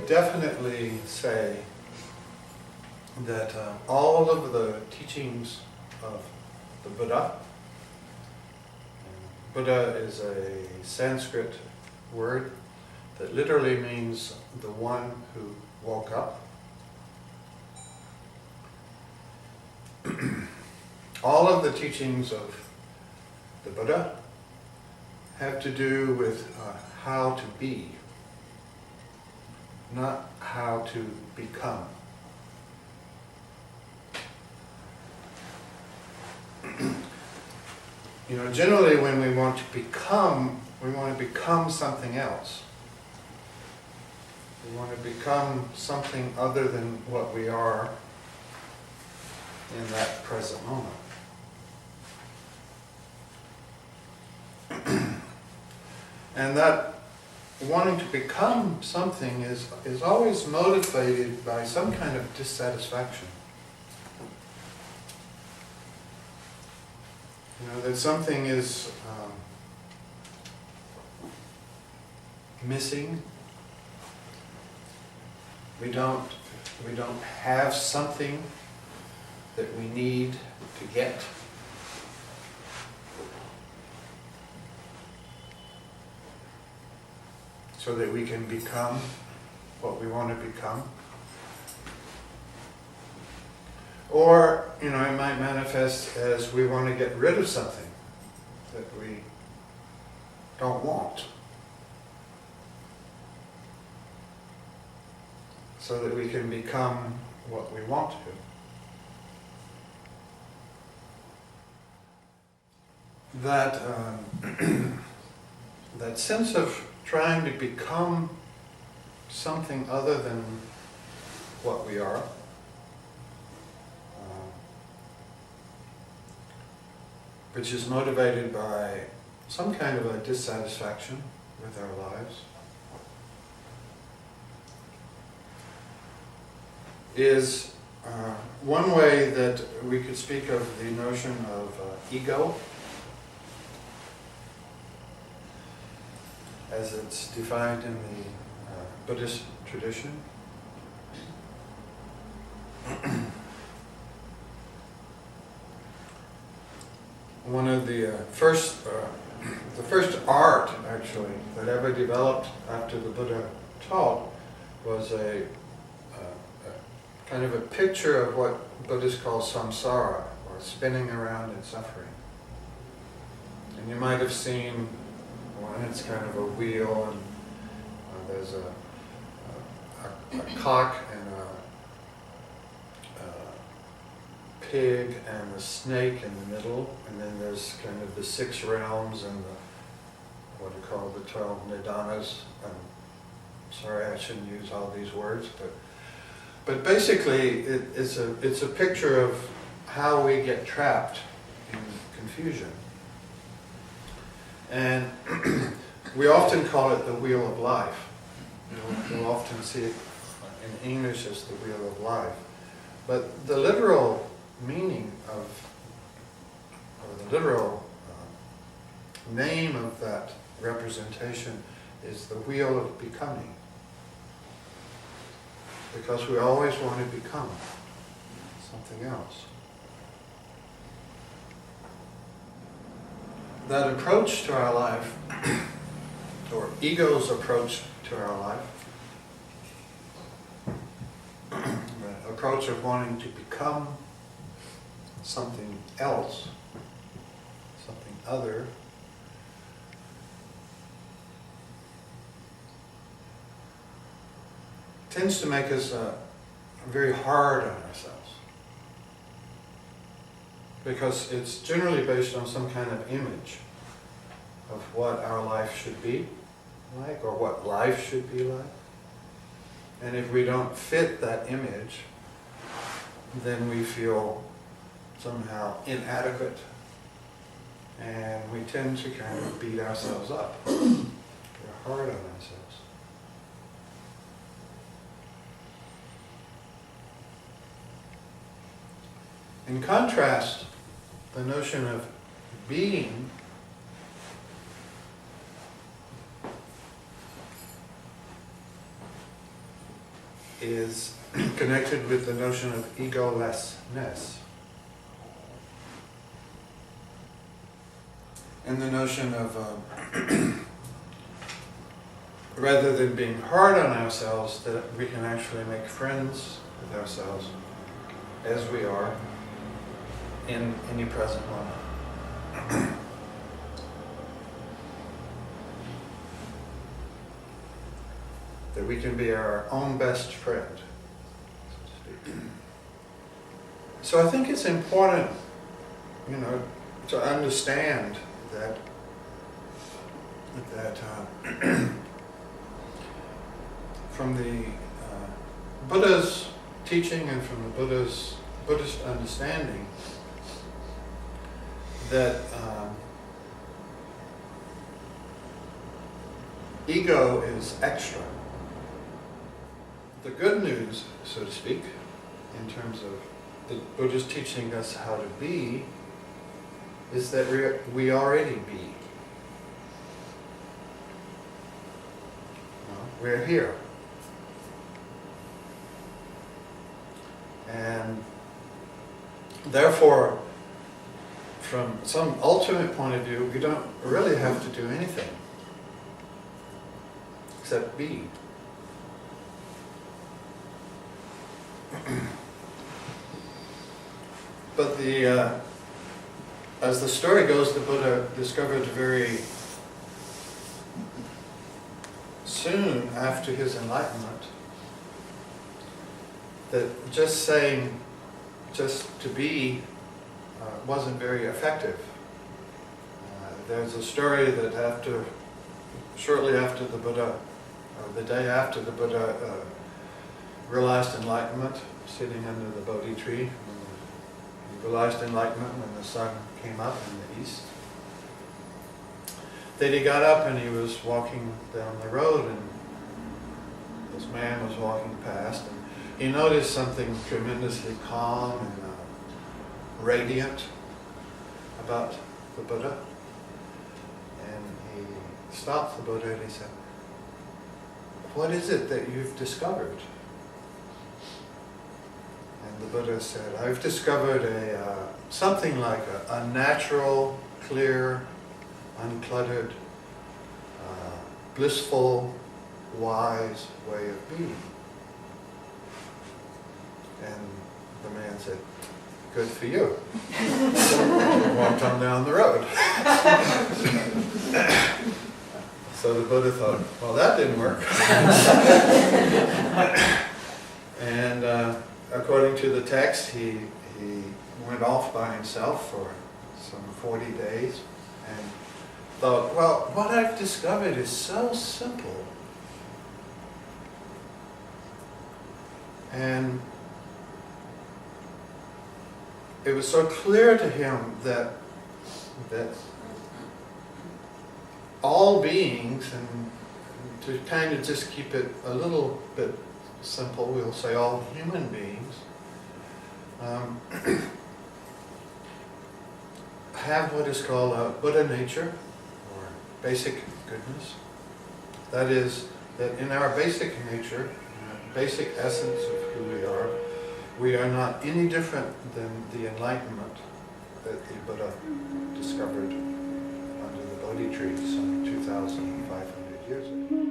could definitely say that all of the teachings of the Buddha, Buddha is a Sanskrit word that literally means the one who woke up. All of the teachings of the Buddha have to do with how to be, not how to become. Generally when we want to become something else. We want to become something other than what we are in that present moment. And that wanting to become something is always motivated by some kind of dissatisfaction. That something is missing. We don't have something that we need to get. So that we can become what we want to become. Or, it might manifest as we want to get rid of something that we don't want. So that we can become what we want to. That, that sense of trying to become something other than what we are, which is motivated by some kind of a dissatisfaction with our lives, is one way that we could speak of the notion of ego, as it's defined in the Buddhist tradition. One of the first art, actually, that ever developed after the Buddha taught was a kind of a picture of what Buddhists call samsara, or spinning around in suffering. And you might have seen one, it's kind of a wheel, and there's a cock and a pig and a snake in the middle, and then there's kind of the 6 realms and what are called the 12 nidanas. Sorry, I shouldn't use all these words, but basically it's a picture of how we get trapped in confusion. And we often call it the wheel of life. You'll often see it in English as the wheel of life. But the literal meaning or the literal name of that representation is the wheel of becoming. Because we always want to become something else. That approach to our life, or ego's approach to our life, the approach of wanting to become something else, something other, tends to make us very hard on ourselves. Because it's generally based on some kind of image of what our life should be like, or what life should be like. And if we don't fit that image, then we feel somehow inadequate, and we tend to kind of beat ourselves up. We're hard on ourselves. In contrast, the notion of being is connected with the notion of egolessness. And the notion of, rather than being hard on ourselves, that we can actually make friends with ourselves as we are in any present moment. That we can be our own best friend, so to speak. So I think it's important, to understand that from the Buddha's teaching and from the Buddhist understanding, that ego is extra. The good news, so to speak, in terms of the Buddha's teaching us how to be, is that we already be. We're here. And therefore, from some ultimate point of view, we don't really have to do anything except be. But as the story goes, the Buddha discovered very soon after his enlightenment that just saying, just to be, wasn't very effective. There's a story that shortly after the Buddha, or the day after the Buddha realized enlightenment, sitting under the Bodhi tree, he realized enlightenment when the sun came up in the east. Then he got up and he was walking down the road, and this man was walking past, and he noticed something tremendously calm and radiant about the Buddha. And he stopped the Buddha and he said, "What is it that you've discovered?" And the Buddha said, "I've discovered something like a natural, clear, uncluttered, blissful, wise way of being." And the man said, "Good for you." And walked on down the road. So the Buddha thought, well, that didn't work. And according to the text, he went off by himself for some 40 days and thought, well, what I've discovered is so simple. And it was so clear to him that all beings, and to kind of just keep it a little bit simple, we'll say all human beings, have what is called a Buddha nature, or basic goodness. That is, that in our basic nature, basic essence of who we are not any different than the enlightenment that the Buddha discovered under the Bodhi tree some 2,500 years ago.